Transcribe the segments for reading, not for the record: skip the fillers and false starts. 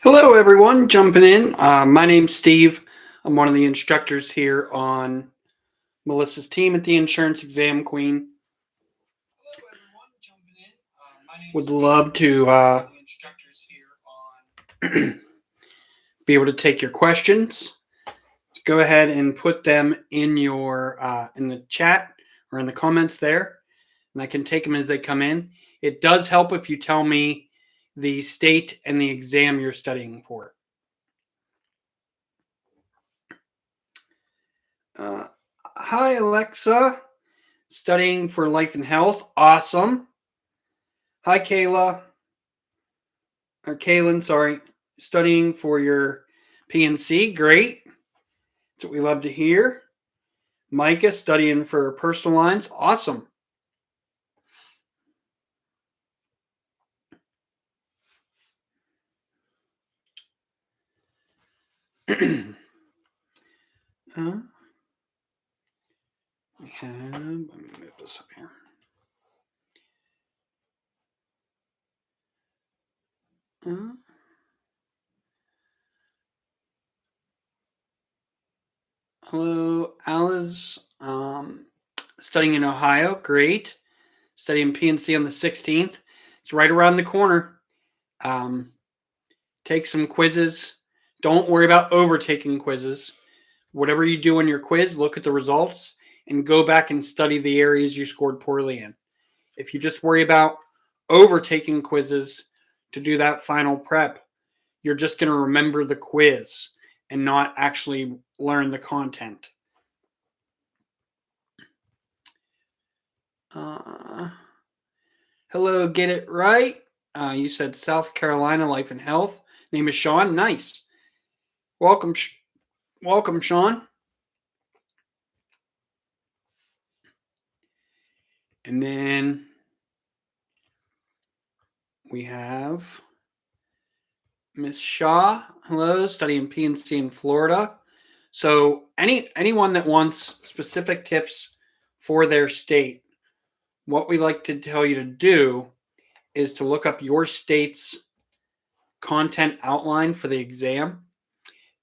Hello, everyone. Jumping in. My name's Steve. I'm one of the instructors here on Melissa's team at the Insurance Exam Queen. Would love to be able to take your questions. Go ahead and put them in your in the chat or in the comments there, and I can take them as they come in. It does help if you tell me the state and the exam you're studying for. Hi, Alexa. Studying for life and health. Awesome. Hi, Kayla. Or Kaylin, sorry. Studying for your PNC. Great. That's what we love to hear. Micah studying for personal lines. Awesome. We have, let me move this up here. Hello, Alice. Studying in Ohio. Great. Studying PNC on the 16th. It's right around the corner. Take some quizzes. Don't worry about overtaking quizzes. Whatever you do on your quiz, look at the results and go back and study the areas you scored poorly in. If you just worry about overtaking quizzes to do that final prep, you're just going to remember the quiz and not actually learn the content. Hello, get it right. You said South Carolina Life and Health. Name is Sean. Nice. Welcome, welcome, Sean. And then we have Miss Shaw. Hello, studying PNC in Florida. So anyone that wants specific tips for their state, what we like to tell you to do is to look up your state's content outline for the exam.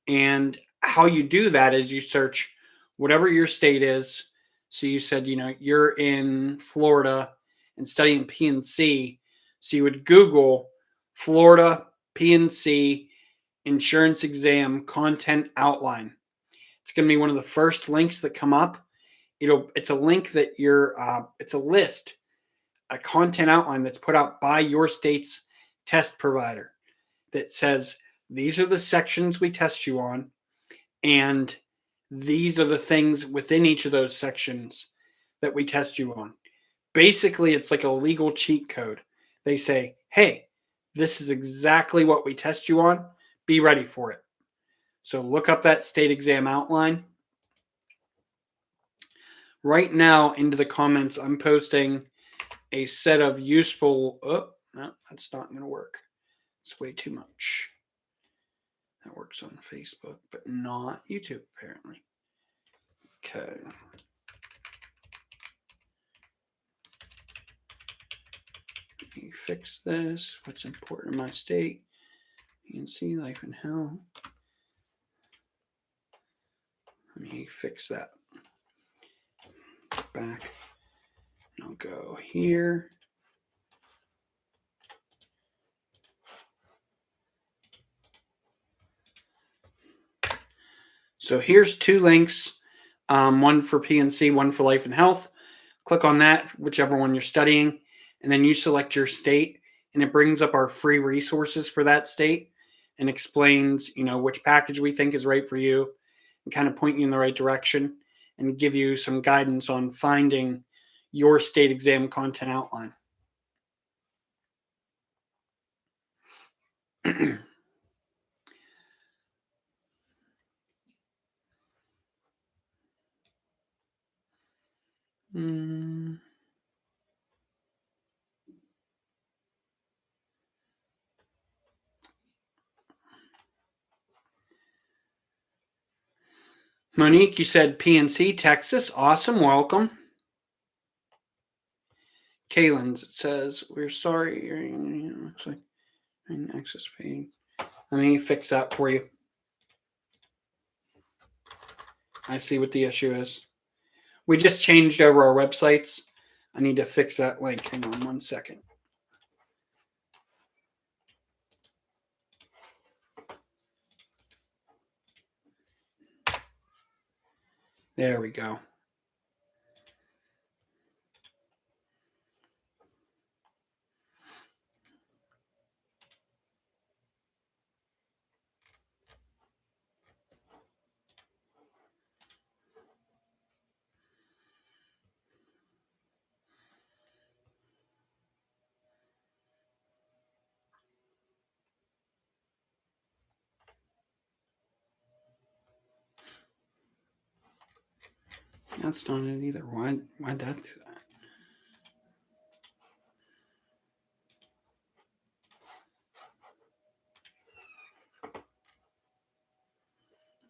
And how you do that is you search whatever your state is. So you said, you're in Florida and studying PNC. So you would Google Florida PNC insurance exam content outline. It's going to be one of the first links that come up. It's a link that it's a list, a content outline that's put out by your state's test provider that says, these are the sections we test you on, and these are the things within each of those sections that we test you on. Basically, it's like a legal cheat code. They say, hey, this is exactly what we test you on. Be ready for it. So look up that state exam outline. Right now, into the comments, I'm posting a set of useful... Oh, no, that's not going to work. It's way too much. That works on Facebook, but not YouTube, apparently. Okay. Let me fix this. What's important in my state? PNC, life and health. Let me fix that. Back. And I'll go here. So here's two links, one for PNC, one for life and health. Click on that, whichever one you're studying, and then you select your state, and it brings up our free resources for that state and explains, which package we think is right for you and kind of point you in the right direction and give you some guidance on finding your state exam content outline. Monique, you said PNC, Texas. Awesome. Welcome. Kaylin's, it says, we're sorry. Looks like access paying. Let me fix that for you. I see what the issue is. We just changed over our websites. I need to fix that link. Hang on 1 second. There we go. That's not it either. Why'd that do that?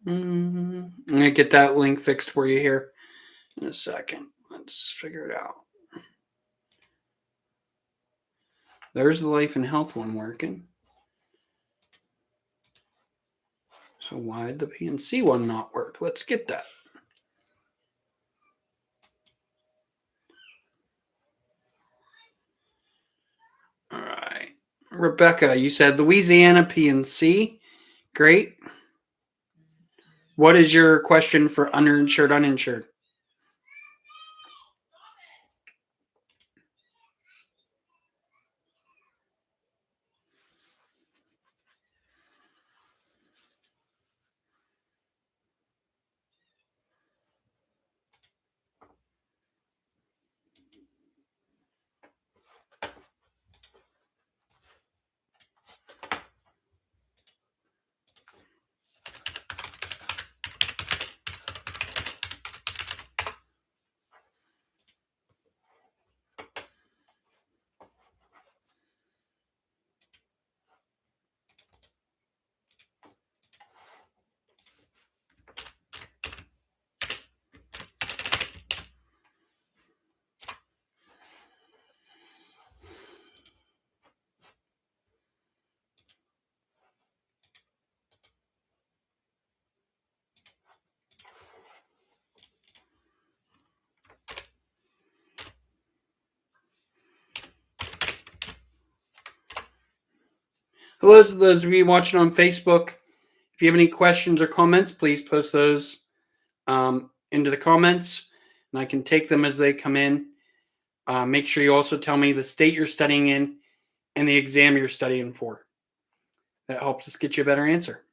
I'm going to get that link fixed for you here in a second. Let's figure it out. There's the life and health one working. So why did the PNC one not work? Let's get that. All right. Rebecca, you said Louisiana PNC. Great. What is your question for underinsured, uninsured? Hello to those of you watching on Facebook. If you have any questions or comments, please post those into the comments, and I can take them as they come in. Make sure you also tell me the state you're studying in and the exam you're studying for. That helps us get you a better answer.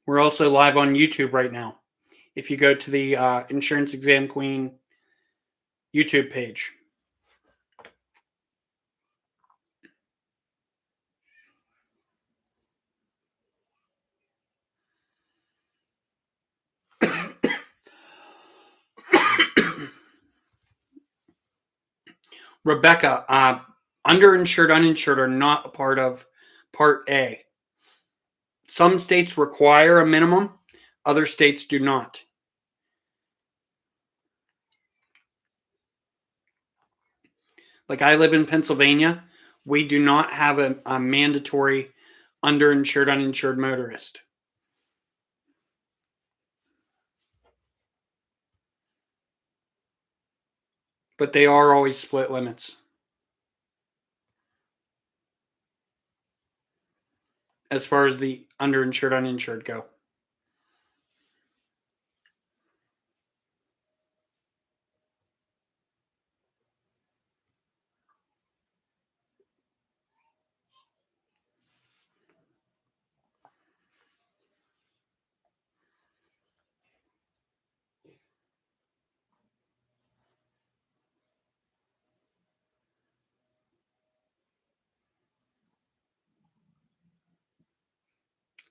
We're also live on YouTube right now. If you go to the Insurance Exam Queen YouTube page. Rebecca, underinsured, uninsured are not a part of Part A. Some states require a minimum, other states do not. Like I live in Pennsylvania, we do not have a mandatory underinsured, uninsured motorist. But they are always split limits as far as the underinsured, uninsured go.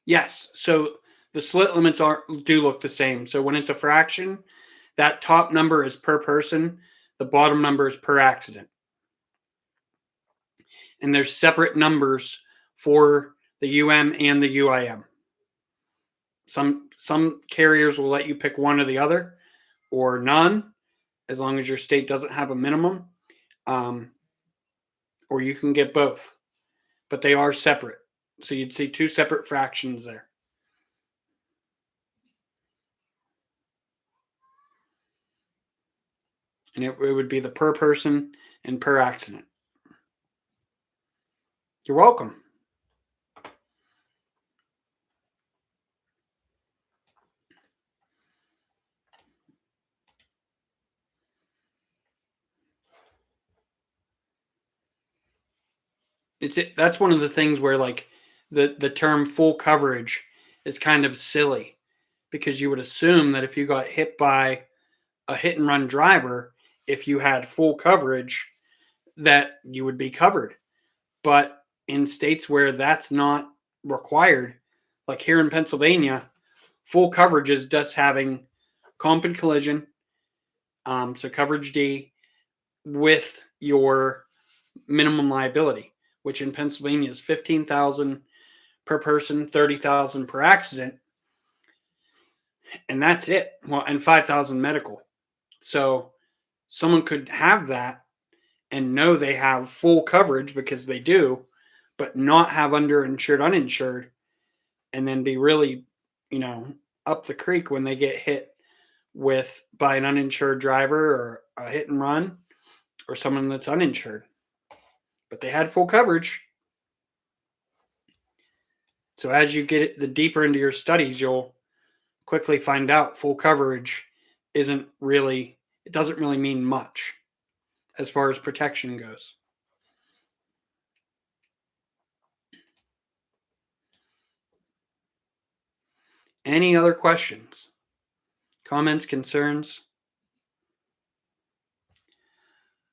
Yes. So the split limits do look the same. So when it's a fraction, that top number is per person, the bottom number is per accident. And there's separate numbers for the UM and the UIM. Some carriers will let you pick one or the other, or none, as long as your state doesn't have a minimum. Or you can get both. but they are separate. So you'd see two separate fractions there. And it would be the per person and per accident. You're welcome. That's one of the things where like the term full coverage is kind of silly, because you would assume that if you got hit by a hit and run driver, if you had full coverage, that you would be covered. But in states where that's not required, like here in Pennsylvania, full coverage is just having comp and collision, so coverage D, with your minimum liability, which in Pennsylvania is 15,000 per person, 30,000 per accident, and that's it. Well, and 5,000 medical. So someone could have that and know they have full coverage because they do, but not have underinsured, uninsured, and then be really, up the creek when they get hit by an uninsured driver or a hit and run or someone that's uninsured. But they had full coverage. So as you get the deeper into your studies, you'll quickly find out full coverage it doesn't really mean much as far as protection goes. Any other questions, comments, concerns?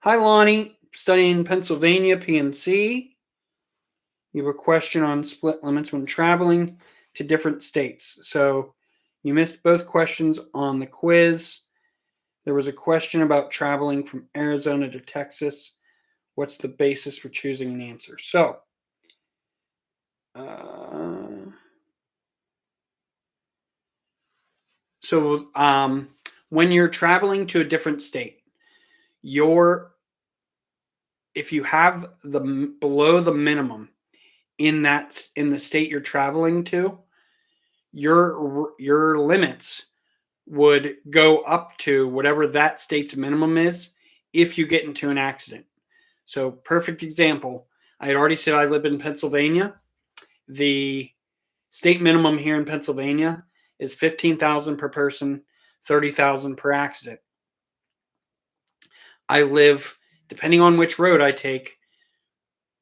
Hi, Lonnie, studying Pennsylvania PNC. You have a question on split limits when traveling to different states. So you missed both questions on the quiz. There was a question about traveling from Arizona to Texas. What's the basis for choosing an answer? So, when you're traveling to a different state, if you have below the minimum in the state you're traveling to, your limits would go up to whatever that state's minimum is if you get into an accident. So, perfect example. I had already said I live in Pennsylvania. The state minimum here in Pennsylvania is 15,000 per person, 30,000 per accident. I live, depending on which road I take,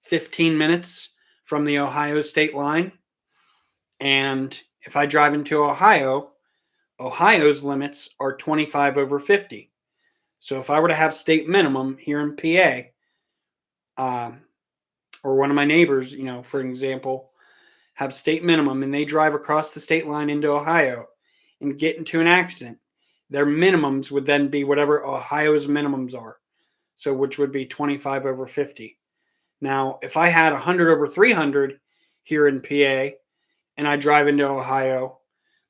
15 minutes from the Ohio state line. And if I drive into Ohio's limits are 25 over 50. So if I were to have state minimum here in PA, or one of my neighbors, for example, have state minimum and they drive across the state line into Ohio and get into an accident, their minimums would then be whatever Ohio's minimums are. So which would be 25 over 50. Now, if I had 100 over 300 here in PA and I drive into Ohio,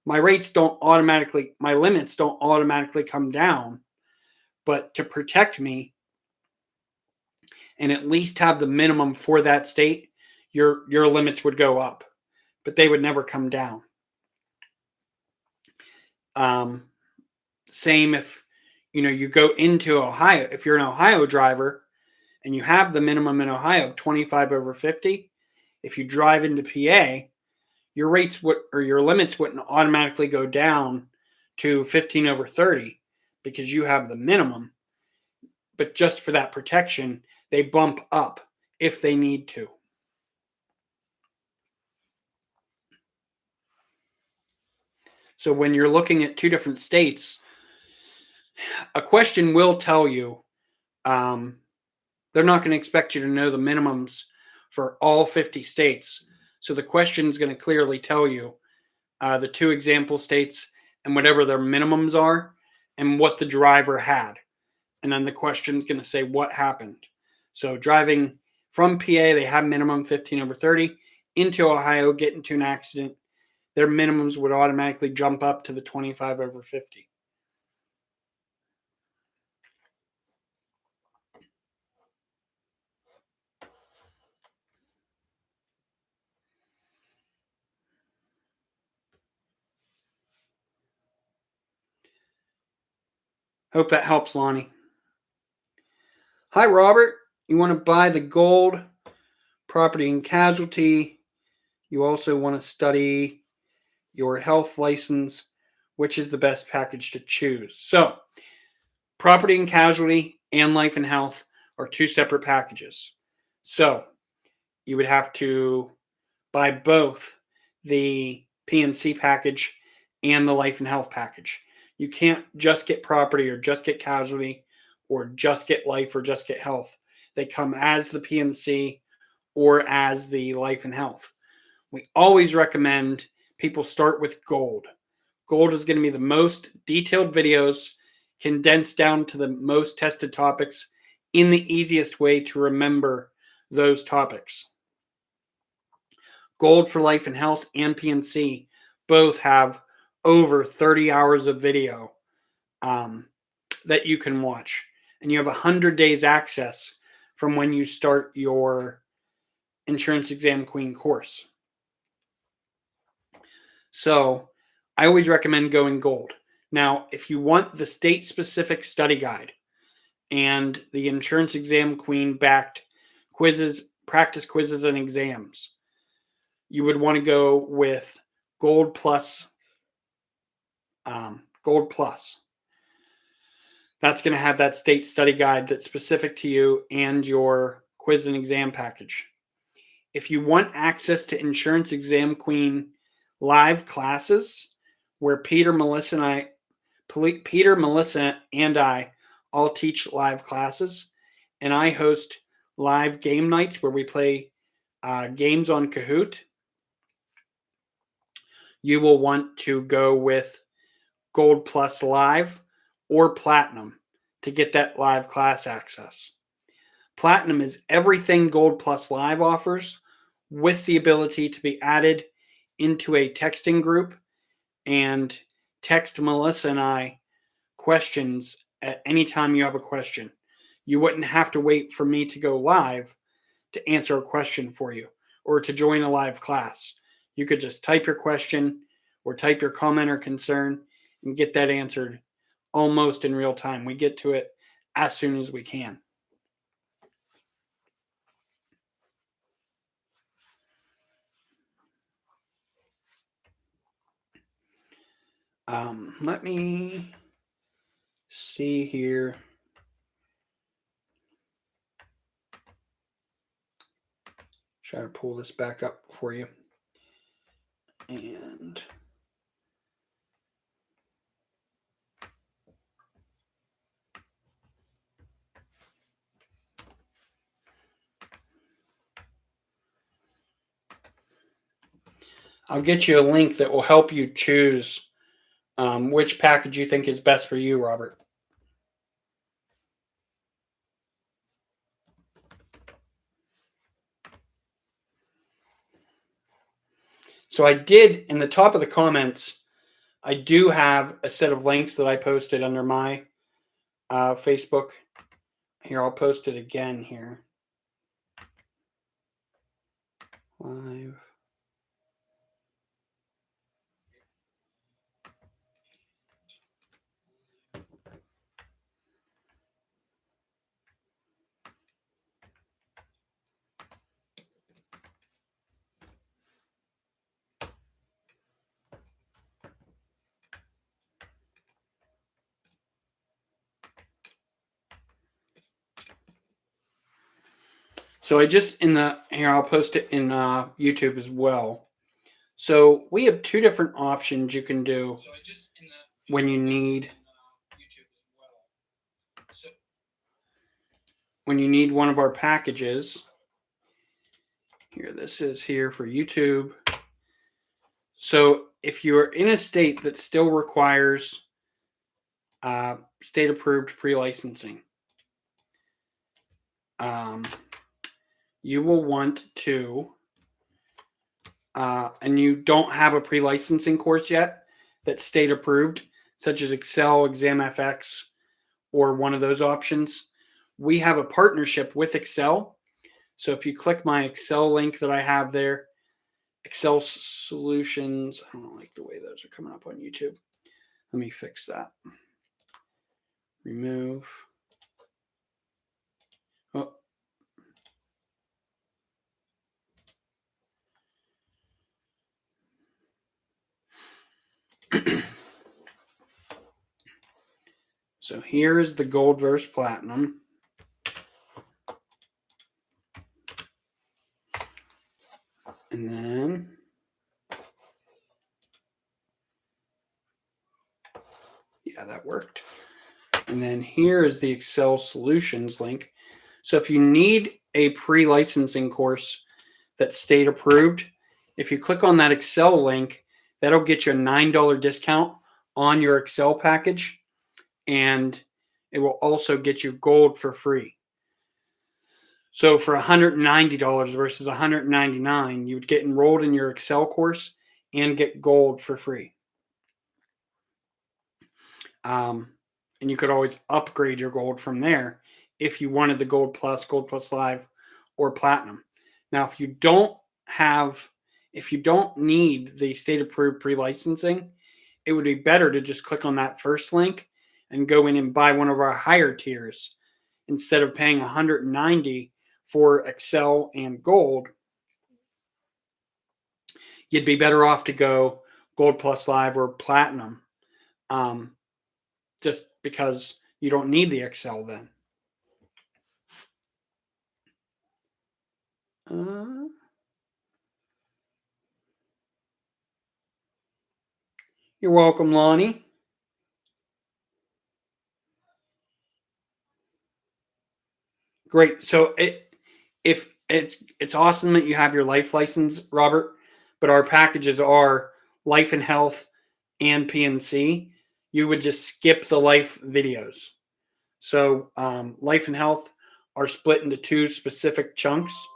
my limits don't automatically come down. But to protect me and at least have the minimum for that state, your limits would go up, but they would never come down. Same if you go into Ohio. If you're an Ohio driver and you have the minimum in Ohio 25 over 50, if you drive into PA, your limits wouldn't automatically go down to 15 over 30 because you have the minimum. But just for that protection, they bump up if they need to. So when you're looking at two different states, a question will tell you, they're not going to expect you to know the minimums for all 50 states. So the question is going to clearly tell you the two example states and whatever their minimums are and what the driver had. And then the question is going to say what happened. So driving from PA, they have minimum 15 over 30. Into Ohio, get into an accident, their minimums would automatically jump up to the 25 over 50. Hope that helps, Lonnie. Hi, Robert. You want to buy the gold property and casualty. You also want to study your health license. Which is the best package to choose? So, property and casualty and life and health are two separate packages. So, you would have to buy both the P&C package and the life and health package. You can't just get property or just get casualty or just get life or just get health. They come as the P&C or as the life and health. We always recommend people start with gold. Gold is going to be the most detailed videos, condensed down to the most tested topics in the easiest way to remember those topics. Gold for life and health and P&C both have over 30 hours of video that you can watch. And you have 100 days access from when you start your Insurance Exam Queen course. So I always recommend going gold. Now, if you want the state-specific study guide and the Insurance Exam Queen backed quizzes, practice quizzes and exams, you would want to go with Gold Plus. Gold Plus. That's going to have that state study guide that's specific to you and your quiz and exam package. If you want access to Insurance Exam Queen live classes, where Peter, Melissa, and I all teach live classes, and I host live game nights where we play games on Kahoot, you will want to go with Gold Plus Live or Platinum to get that live class access. Platinum is everything Gold Plus Live offers, with the ability to be added into a texting group and text Melissa and I questions at any time you have a question. You wouldn't have to wait for me to go live to answer a question for you or to join a live class. You could just type your question or type your comment or concern and get that answered almost in real time. We get to it as soon as we can. Let me see here. Try to pull this back up for you. And I'll get you a link that will help you choose which package you think is best for you, Robert. So I did, in the top of the comments, I do have a set of links that I posted under my Facebook. Here, I'll post it again here. Live. So here, I'll post it in YouTube as well. So we have two different options you can do when you need one of our packages. Here, this is here for YouTube. So if you're in a state that still requires state-approved pre-licensing, you will want to, and you don't have a pre-licensing course yet that's state-approved, such as Excel, Exam FX, or one of those options, we have a partnership with Excel. So if you click my Excel link that I have there, Excel Solutions, I don't like the way those are coming up on YouTube. Let me fix that. remove. Oh. So here's the gold versus platinum. And then yeah, that worked. And then here is the Excel Solutions link. So if you need a pre-licensing course that's state approved, if you click on that Excel link, that'll get you a $9 discount on your Excel package, and it will also get you gold for free. So for $190 versus $199, you would get enrolled in your Excel course and get gold for free. And you could always upgrade your gold from there if you wanted the gold plus live, or platinum. Now, if you don't need the state approved pre-licensing, it would be better to just click on that first link and go in and buy one of our higher tiers. Instead of paying $190 for Excel and gold, you'd be better off to go gold plus live or platinum, just because you don't need the Excel then. You're welcome, Lonnie. Great. So it's awesome that you have your life license, Robert, but our packages are life and health and PNC. You would just skip the life videos. So life and health are split into two specific chunks.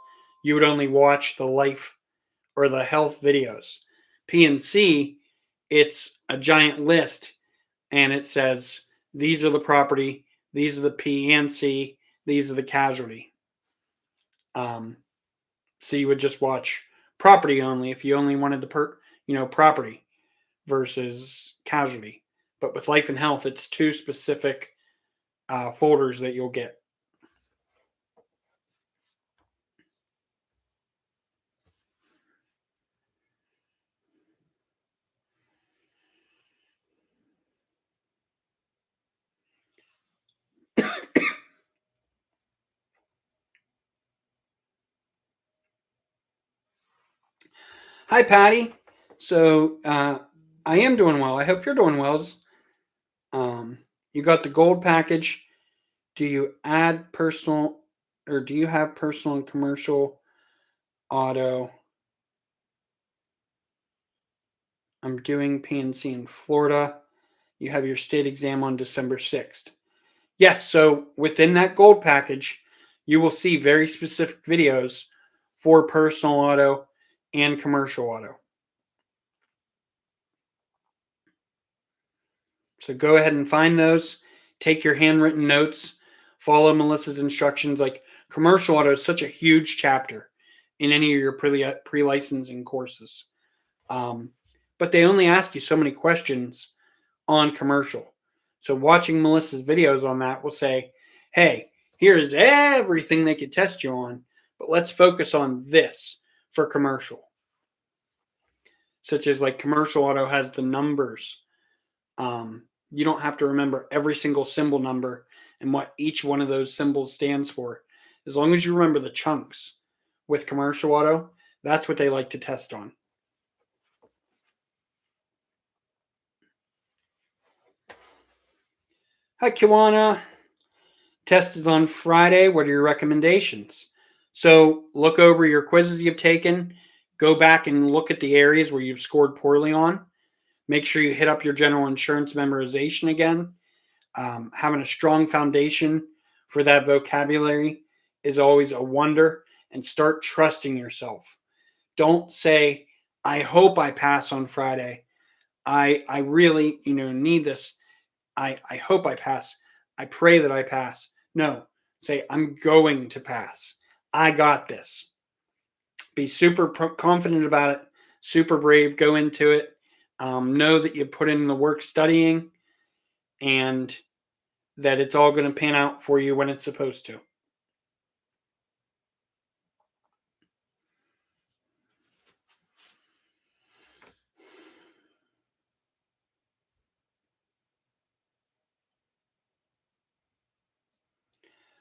You would only watch the life or the health videos. PNC, it's a giant list, and it says these are the property, these are the PNC, these are the casualty. So you would just watch property only if you only wanted the property versus casualty. But with life and health, it's two specific folders that you'll get. Hi, Patty. So I am doing well. I hope you're doing well. You got the gold package. Do you add personal, or do you have personal and commercial auto? I'm doing PNC in Florida. You have your state exam on December 6th. Yes, so within that gold package, you will see very specific videos for personal auto and commercial auto. So go ahead and find those. Take your handwritten notes. Follow Melissa's instructions. Like, commercial auto is such a huge chapter in any of your pre-licensing courses. But they only ask you so many questions on commercial. So watching Melissa's videos on that will say, hey, here's everything they could test you on, but let's focus on this for commercial. Such as like commercial auto has the numbers. You don't have to remember every single symbol number and what each one of those symbols stands for. As long as you remember the chunks with commercial auto, that's what they like to test on. Hi, Kiwana. Test is on Friday. What are your recommendations? So look over your quizzes you've taken. Go back and look at the areas where you've scored poorly on. Make sure you hit up your general insurance memorization again. Having a strong foundation for that vocabulary is always a wonder, and start trusting yourself. Don't say, I hope I pass on Friday. I really, need this. I hope I pass. I pray that I pass. No, say, I'm going to pass. I got this. Be super confident about it, super brave, go into it. Know that you put in the work studying, and that it's all going to pan out for you when it's supposed to.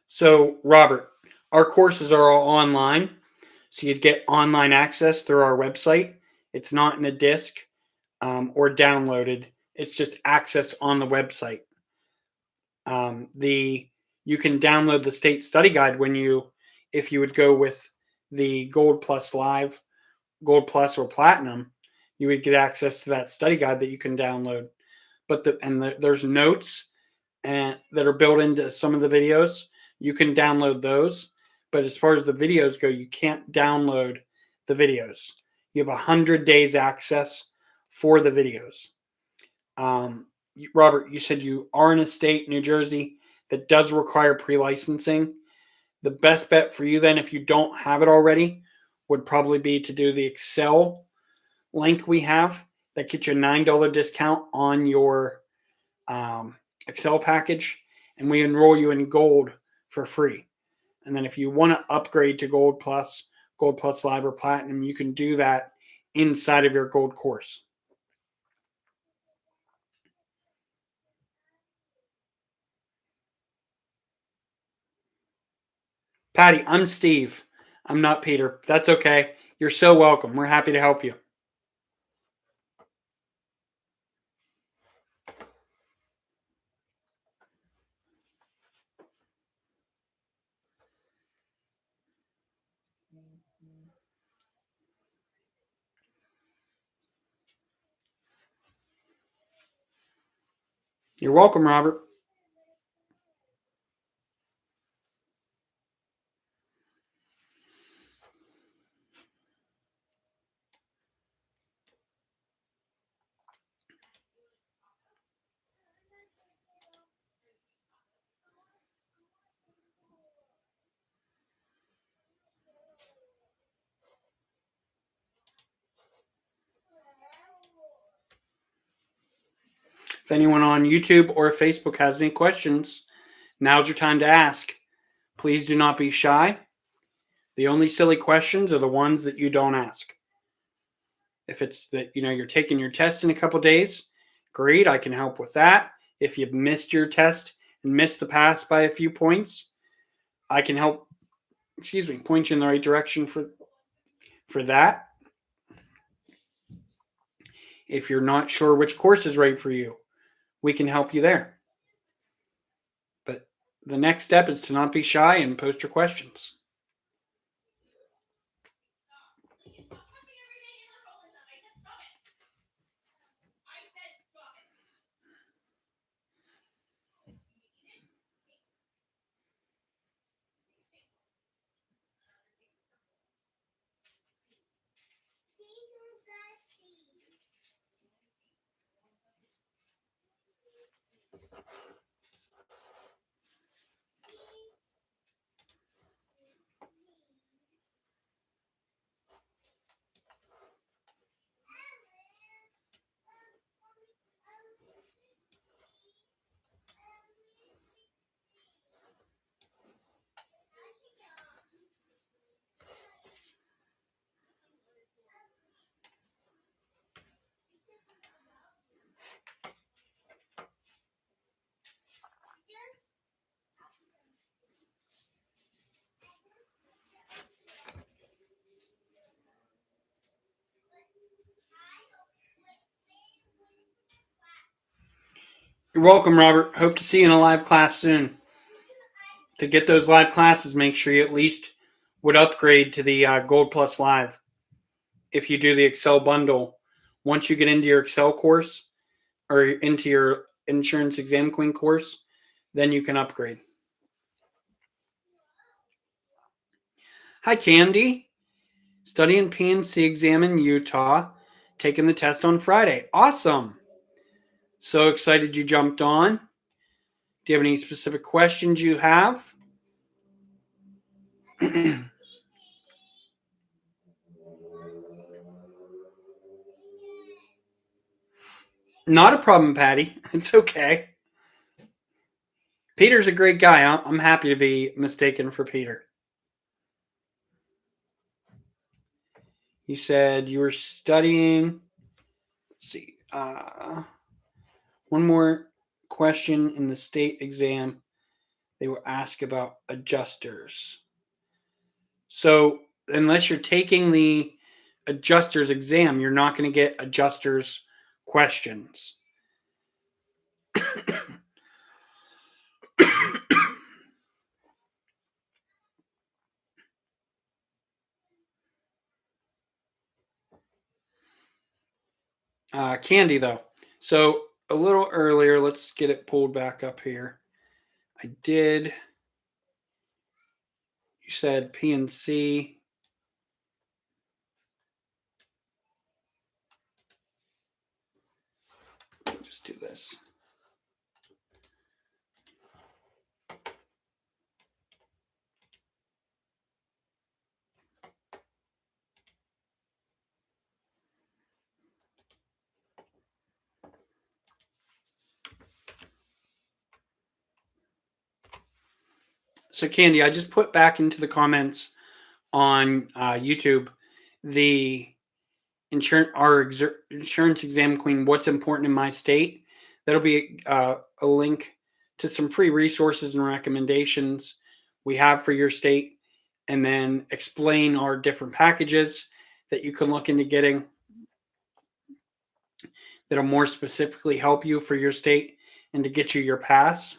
So, Robert, our courses are all online. So you'd get online access through our website. It's not in a disc or downloaded. It's just access on the website. You can download the state study guide if you would go with the Gold Plus Live, Gold Plus or Platinum, you would get access to that study guide that you can download. But there's notes and that are built into some of the videos. You can download those, but as far as the videos go, you can't download the videos. You have 100 days access for the videos. Robert, you said you are in a state, New Jersey, that does require pre-licensing. The best bet for you then, if you don't have it already, would probably be to do the Excel link we have that gets you a $9 discount on your Excel package, and we enroll you in Gold for free. And then if you want to upgrade to Gold Plus Live, or Platinum, you can do that inside of your Gold course. Patty, I'm Steve. I'm not Peter. That's okay. You're so welcome. We're happy to help you. You're welcome, Robert. If anyone on YouTube or Facebook has any questions, now's your time to ask. Please do not be shy. The only silly questions are the ones that you don't ask. If it's that you're taking your test in a couple days, great, I can help with that. If you've missed your test and missed the pass by a few points, I can help, point you in the right direction for that. If you're not sure which course is right for you, we can help you there. But the next step is to not be shy and post your questions. You're welcome, Robert. Hope to see you in a live class soon. To get those live classes, make sure you at least would upgrade to the Gold Plus Live. If you do the Excel bundle, once you get into your Excel course or into your Insurance Exam Queen course, then you can upgrade. Hi, Candy. Studying PNC exam in Utah, taking the test on Friday. Awesome. So excited you jumped on. Do you have any specific questions you have? Not a problem, Patty. It's okay. Peter's a great guy. I'm happy to be mistaken for Peter. You said you were studying. Let's see. One more question in the state exam. They will ask about adjusters. So unless you're taking the adjusters exam, you're not going to get adjusters questions. Candy, though. So a little earlier, let's get it pulled back up here. I did. You said PNC. Just do this. So Candy, I just put back into the comments on YouTube the insurance exam queen. What's important in my state? That'll be a link to some free resources and recommendations we have for your state, and then explain our different packages that you can look into getting that'll more specifically help you for your state and to get you your pass.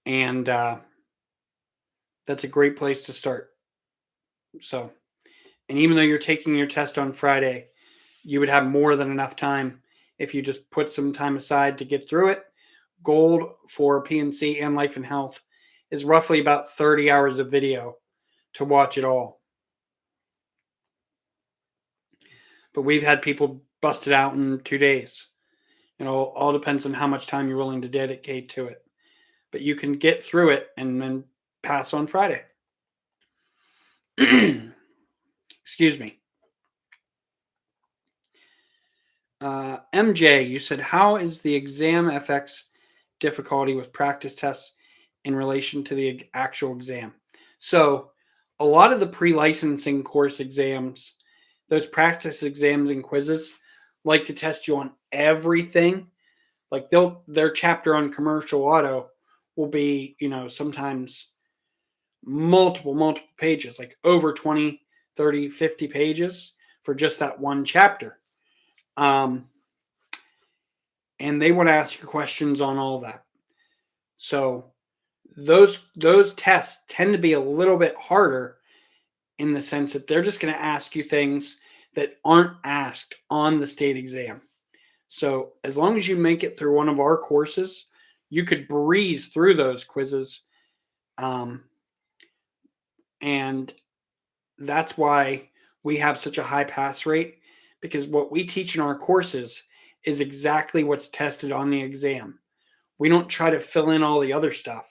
And that's a great place to start. So, and even though you're taking your test on Friday, you would have more than enough time if you just put some time aside to get through it. Gold for PNC and Life and Health is roughly about 30 hours of video to watch it all. But we've had people bust it out in 2 days. All depends on how much time you're willing to dedicate to it. But you can get through it and then pass on Friday. Excuse me. MJ, you said, how is the exam FX difficulty with practice tests in relation to the actual exam? So a lot of the pre-licensing course exams, those practice exams and quizzes, like to test you on everything. Like their chapter on commercial auto will be, sometimes multiple pages, like over 20, 30, 50 pages for just that one chapter. And they want to ask you questions on all that. So those tests tend to be a little bit harder in the sense that they're just going to ask you things that aren't asked on the state exam. So as long as you make it through one of our courses, you could breeze through those quizzes. And that's why we have such a high pass rate, because what we teach in our courses is exactly what's tested on the exam. We don't try to fill in all the other stuff.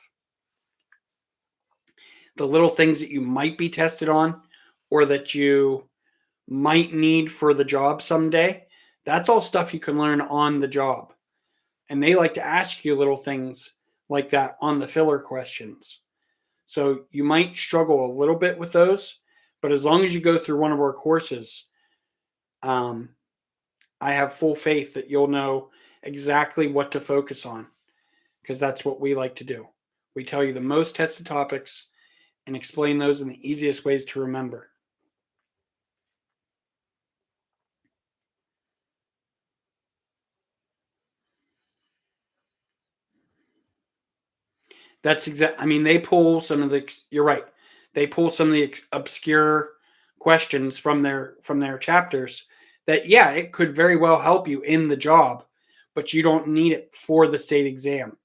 The little things that you might be tested on or that you might need for the job someday, that's all stuff you can learn on the job. And they like to ask you little things like that on the filler questions. So you might struggle a little bit with those, but as long as you go through one of our courses, I have full faith that you'll know exactly what to focus on, because that's what we like to do. We tell you the most tested topics and explain those in the easiest ways to remember. That's exact. I mean, they pull some of the. You're right. They pull some of the obscure questions from their chapters. That, yeah, it could very well help you in the job, but you don't need it for the state exam.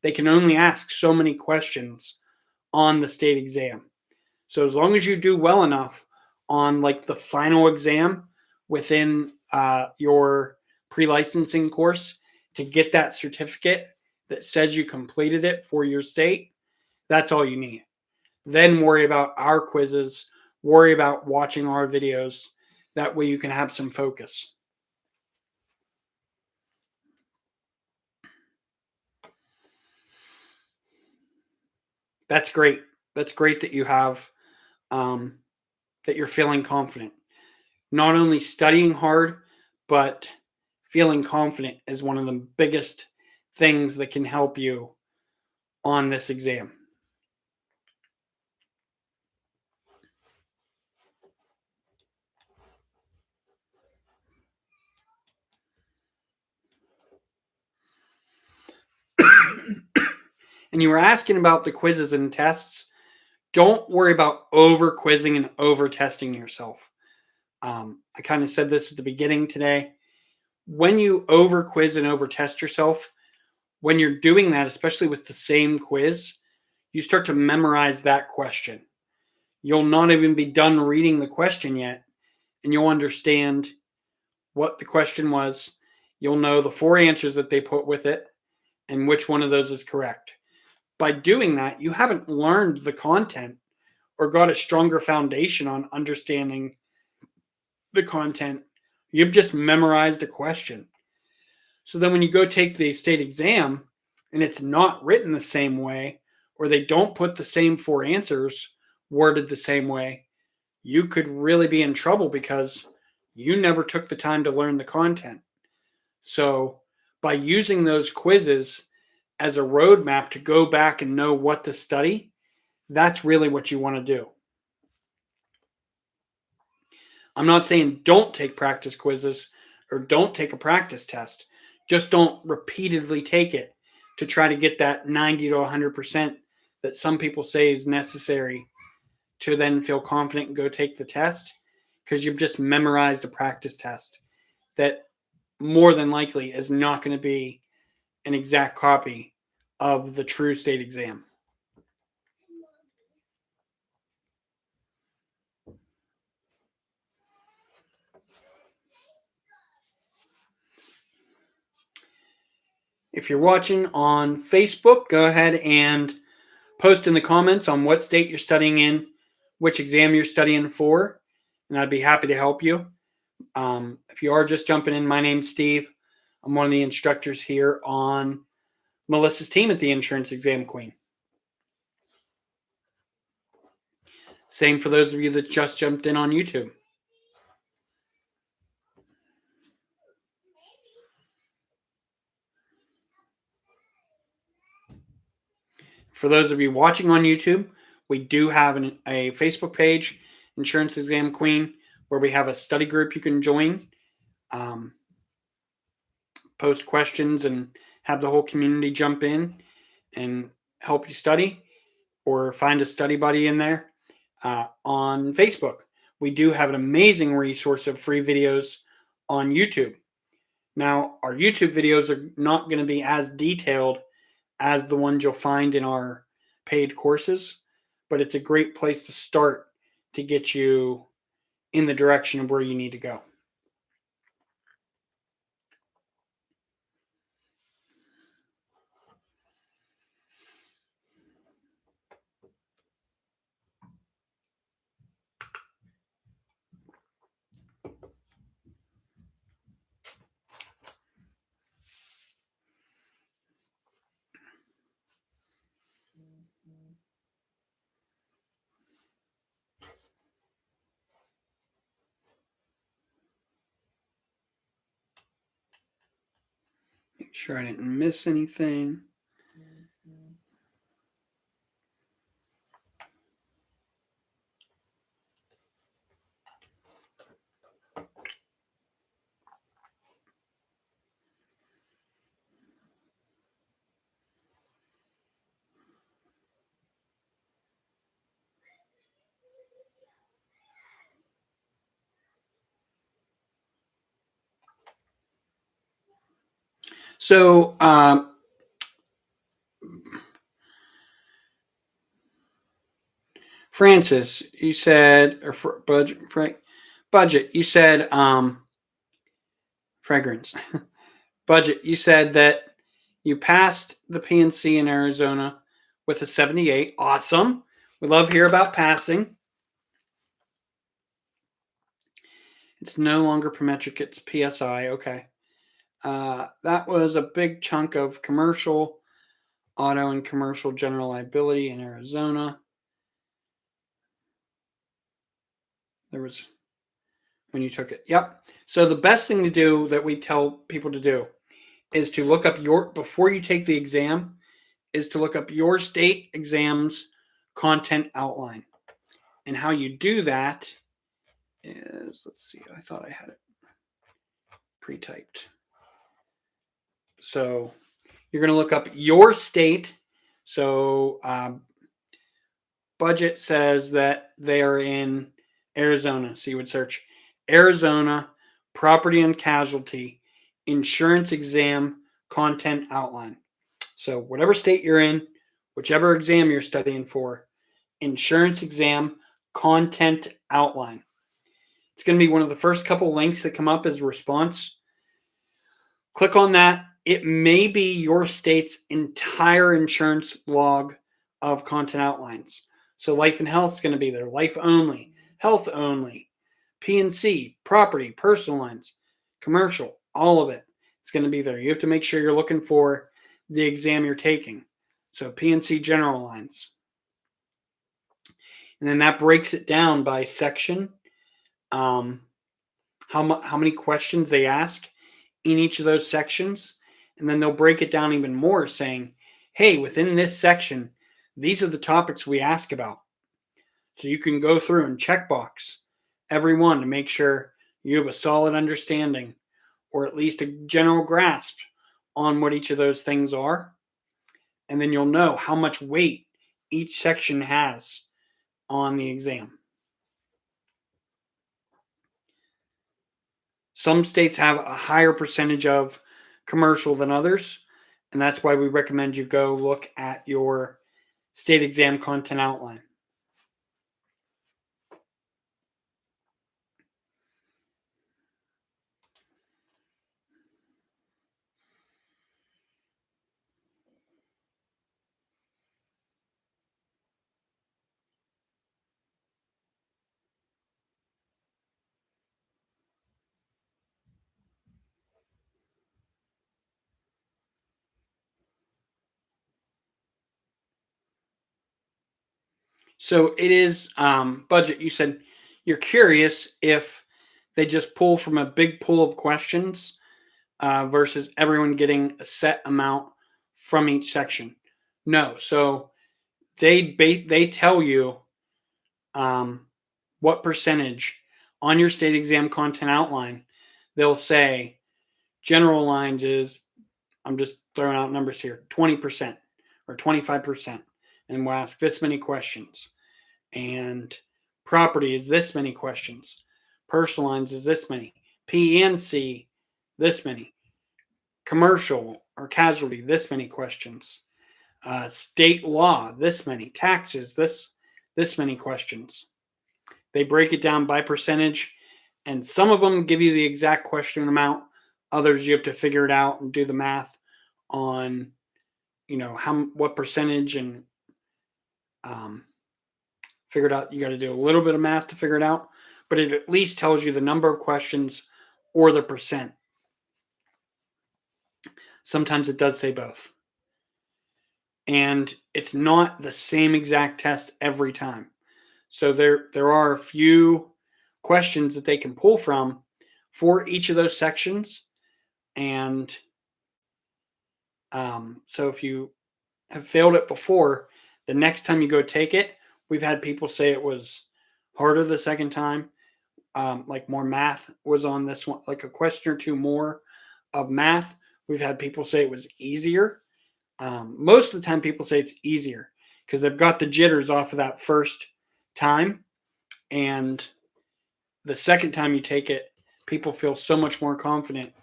They can only ask so many questions on the state exam. So as long as you do well enough on like the final exam within your pre-licensing course to get that certificate that says you completed it for your state, that's all you need. Then worry about our quizzes, worry about watching our videos. That way you can have some focus. That's great. That's great that you have that you're feeling confident. Not only studying hard, but feeling confident is one of the biggest things that can help you on this exam. And you were asking about the quizzes and tests. Don't worry about over quizzing and over testing yourself. I kind of said this at the beginning today. When you over quiz and over test yourself, when you're doing that, especially with the same quiz, you start to memorize that question. You'll not even be done reading the question yet, and you'll understand what the question was. You'll know the 4 answers that they put with it and which one of those is correct. By doing that, you haven't learned the content or got a stronger foundation on understanding the content. You've just memorized a question. So then when you go take the state exam and it's not written the same way, or they don't put the same 4 answers worded the same way, you could really be in trouble because you never took the time to learn the content. So by using those quizzes as a roadmap to go back and know what to study, that's really what you want to do. I'm not saying don't take practice quizzes or don't take a practice test. Just don't repeatedly take it to try to get that 90 to 100% that some people say is necessary to then feel confident and go take the test, because you've just memorized a practice test that more than likely is not going to be an exact copy of the true state exam. If you're watching on Facebook, go ahead and post in the comments on what state you're studying in, which exam you're studying for, and I'd be happy to help you. If you are just jumping in, my name's Steve. I'm one of the instructors here on Melissa's team at the Insurance Exam Queen. Same for those of you that just jumped in on YouTube. For those of you watching on YouTube, we do have a Facebook page, Insurance Exam Queen, where we have a study group you can join, post questions, and have the whole community jump in and help you study, or find a study buddy in there. On Facebook, we do have an amazing resource of free videos on YouTube. Now, our YouTube videos are not going to be as detailed as the ones you'll find in our paid courses, but it's a great place to start to get you in the direction of where you need to go. Make sure I didn't miss anything. So, Francis, you said, or budget, you said, fragrance, budget, you said that you passed the PNC in Arizona with a 78. Awesome. We love to hear about passing. It's no longer per metric, it's PSI. Okay. That was a big chunk of commercial. auto and commercial general liability in Arizona. There was when you took it. Yep. So the best thing to do that we tell people to do is to look up before you take the exam, is to look up your state exam's content outline. And how you do that is, let's see, I thought I had it pre-typed. So you're going to look up your state. So budget says that they are in Arizona. So you would search Arizona property and casualty insurance exam content outline. So whatever state you're in, whichever exam you're studying for, insurance exam content outline. It's going to be one of the first couple links that come up as response. Click on that. It may be your state's entire insurance log of content outlines. So life and health is going to be there. Life only, health only, P&C, property, personal lines, commercial, all of it. It's going to be there. You have to make sure you're looking for the exam you're taking. So P&C general lines. And then that breaks it down by section, how many questions they ask in each of those sections. And then they'll break it down even more, saying, hey, within this section, these are the topics we ask about. So you can go through and checkbox every one to make sure you have a solid understanding or at least a general grasp on what each of those things are. And then you'll know how much weight each section has on the exam. Some states have a higher percentage of commercial than others, and that's why we recommend you go look at your state exam content outline. So it is budget. You said you're curious if they just pull from a big pool of questions versus everyone getting a set amount from each section. No. So they tell you what percentage on your state exam content outline. They'll say general lines is, I'm just throwing out numbers here, 20% or 25%. And we'll ask this many questions. And property is this many questions. Personal lines is this many. P&C, this many. Commercial or casualty, this many questions. State law, this many. Taxes, this many questions. They break it down by percentage, and some of them give you the exact question amount. Others you have to figure it out and do the math on, what percentage, and figure it out. You got to do a little bit of math to figure it out, but it at least tells you the number of questions or the percent. Sometimes it does say both. And it's not the same exact test every time. So there are a few questions that they can pull from for each of those sections. And so if you have failed it before, the next time you go take it, we've had people say it was harder the second time. Like more math was on this one, like a question or two more of math. We've had people say it was easier. Most of the time people say it's easier because they've got the jitters off of that first time. And the second time you take it, people feel so much more confident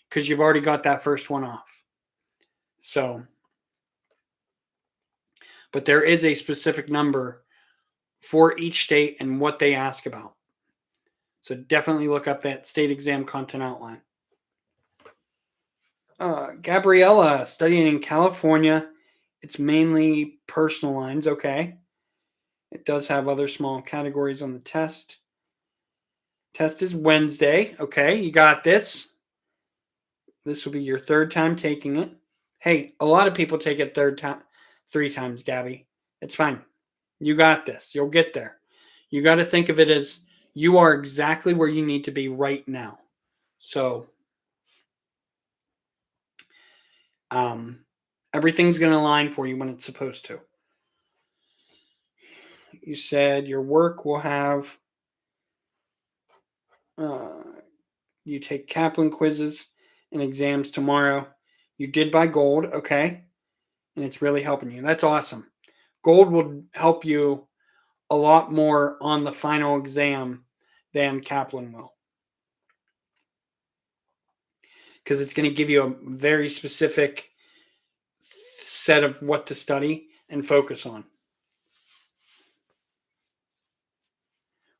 because you've already got that first one off. So, but there is a specific number for each state and what they ask about. So definitely look up that state exam content outline. Gabriella, studying in California. It's mainly personal lines. Okay. It does have other small categories on the test. Test is Wednesday. Okay, you got this. This will be your third time taking it. Hey, a lot of people take it third time. 3 times, Gabby. It's fine. You got this. You'll get there. You got to think of it as you are exactly where you need to be right now. So everything's going to align for you when it's supposed to. You said your work will have, you take Kaplan quizzes and exams tomorrow. You did buy gold, okay? And it's really helping you. That's awesome. Gold will help you a lot more on the final exam than Kaplan will. Because it's going to give you a very specific set of what to study and focus on.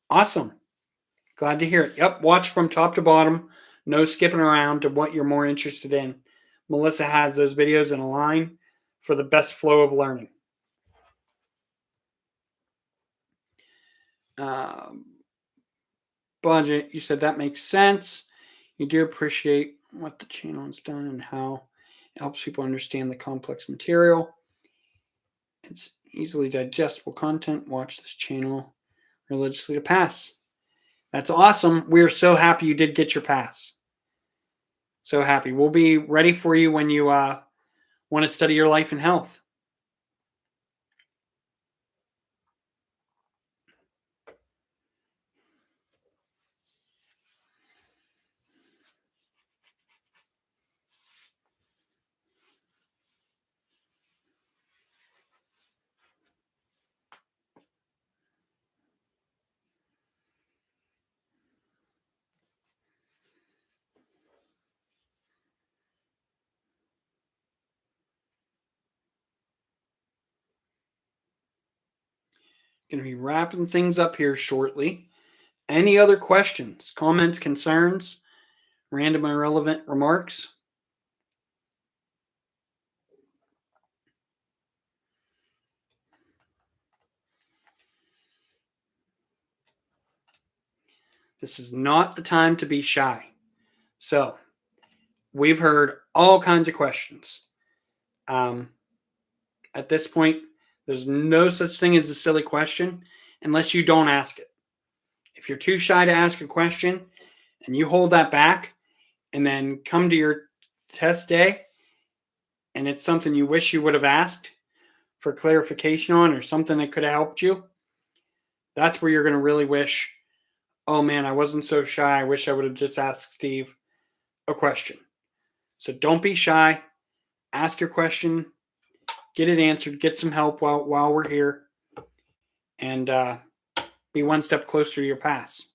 Awesome. Glad to hear it. Yep, watch from top to bottom. No skipping around to what you're more interested in. Melissa has those videos in a line for the best flow of learning. Budget, you said that makes sense. You do appreciate what the channel has done and how it helps people understand the complex material. It's easily digestible content. Watch this channel religiously to pass. That's awesome. We're so happy you did get your pass. So happy. We'll be ready for you when you want to study your life and health. Going to be wrapping things up here shortly. Any other questions, comments, concerns, random irrelevant remarks? This is not the time to be shy. So, we've heard all kinds of questions. At this point, there's no such thing as a silly question unless you don't ask it. If you're too shy to ask a question and you hold that back and then come to your test day and it's something you wish you would have asked for clarification on or something that could have helped you, that's where you're going to really wish, oh man, I wasn't so shy. I wish I would have just asked Steve a question. So don't be shy. Ask your question. Get it answered. Get some help while we're here. And be one step closer to your pass.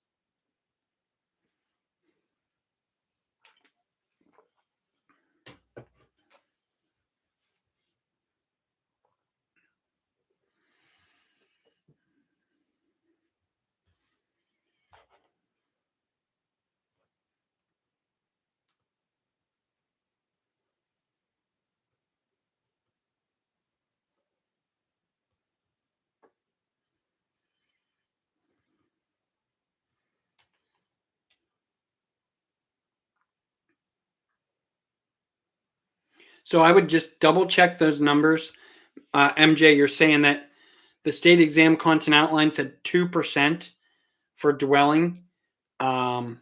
So I would just double check those numbers. MJ, you're saying that the state exam content outline said 2% for dwelling. And,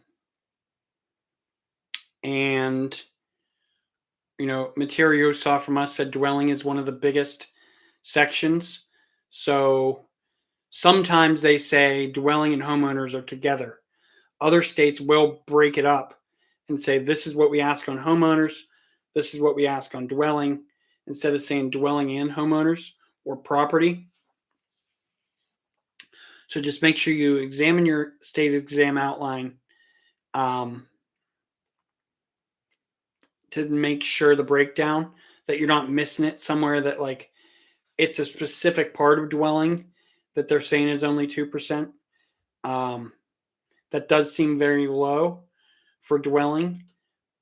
material you saw from us said dwelling is one of the biggest sections. So sometimes they say dwelling and homeowners are together. Other states will break it up and say, this is what we ask on homeowners. This is what we ask on dwelling, instead of saying dwelling and homeowners or property. So just make sure you examine your state exam outline to make sure the breakdown, that you're not missing it somewhere, that like it's a specific part of dwelling that they're saying is only 2%. That does seem very low for dwelling,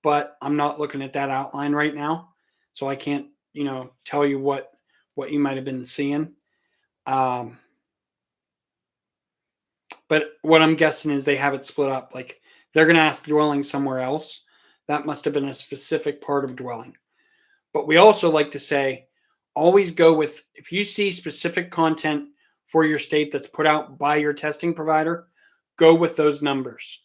but I'm not looking at that outline right now, so I can't, tell you what you might have been seeing. But what I'm guessing is they have it split up. Like they're going to ask dwelling somewhere else. That must have been a specific part of dwelling. But we also like to say always go with, if you see specific content for your state that's put out by your testing provider, go with those numbers.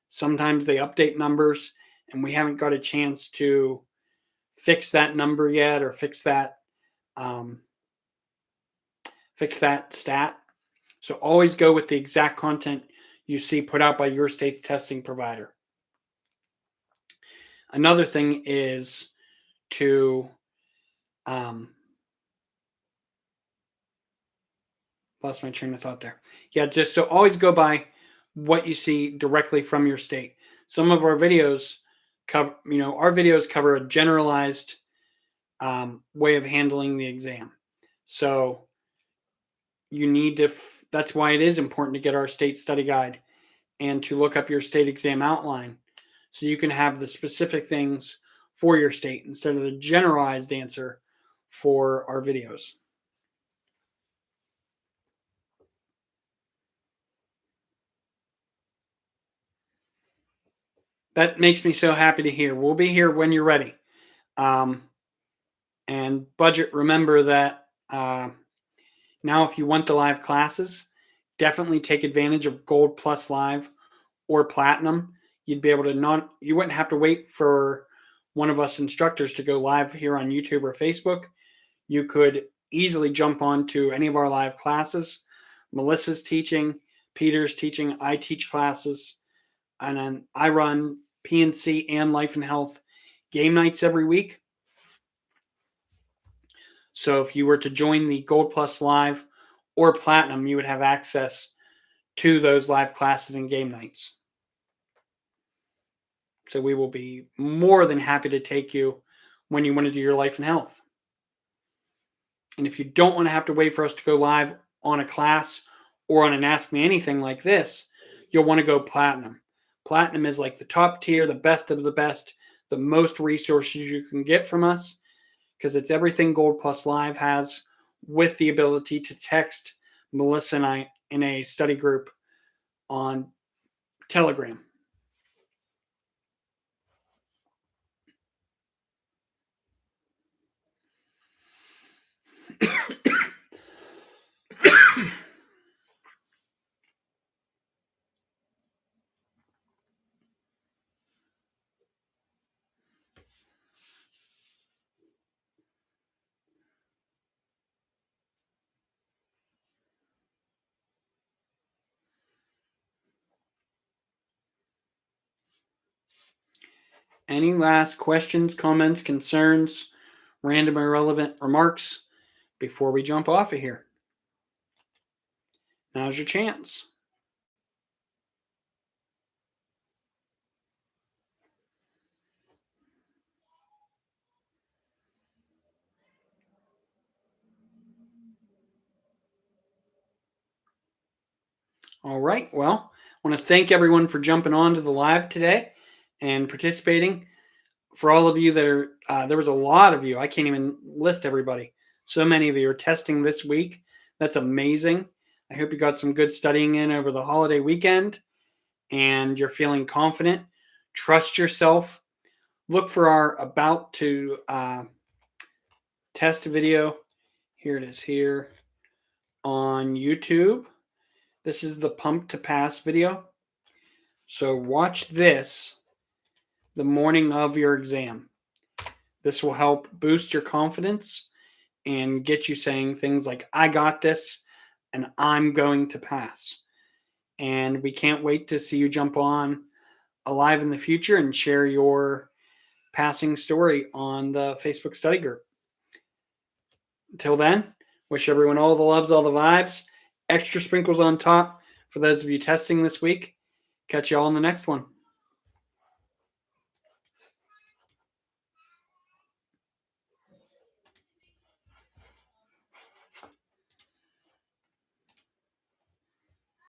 Sometimes they update numbers and we haven't got a chance to fix that number yet, or fix that stat. So always go with the exact content you see put out by your state's testing provider. Another thing is to lost my train of thought there. Yeah, just so always go by what you see directly from your state. Some of our videos cover a generalized way of handling the exam. So you need to, that's why it is important to get our state study guide and to look up your state exam outline so you can have the specific things for your state instead of the generalized answer for our videos. That makes me so happy to hear. We'll be here when you're ready. And budget, remember that now if you want the live classes, definitely take advantage of Gold Plus Live or Platinum. You'd be able to you wouldn't have to wait for one of us instructors to go live here on YouTube or Facebook. You could easily jump on to any of our live classes. Melissa's teaching, Peter's teaching, I teach classes, and then I run P&C and Life and Health game nights every week. So if you were to join the Gold Plus Live or Platinum, you would have access to those live classes and game nights. So we will be more than happy to take you when you want to do your Life and Health. And if you don't want to have to wait for us to go live on a class or on an Ask Me Anything like this, you'll want to go Platinum. Platinum is like the top tier, the best of the best, the most resources you can get from us, because it's everything Gold Plus Live has, with the ability to text Melissa and I in a study group on Telegram. Any last questions, comments, concerns, random irrelevant remarks before we jump off of here? Now's your chance. All right. Well, I want to thank everyone for jumping on to the live today and participating. For all of you that are, there was a lot of you. I can't even list everybody. So many of you are testing this week. That's amazing. I hope you got some good studying in over the holiday weekend and you're feeling confident. Trust yourself. Look for our about to test video. Here it is here on YouTube. This is the pump to pass video. So watch this the morning of your exam. This will help boost your confidence and get you saying things like, I got this and I'm going to pass. And we can't wait to see you jump on live in the future and share your passing story on the Facebook study group. Until then, wish everyone all the loves, all the vibes, extra sprinkles on top for those of you testing this week. Catch you all in the next one.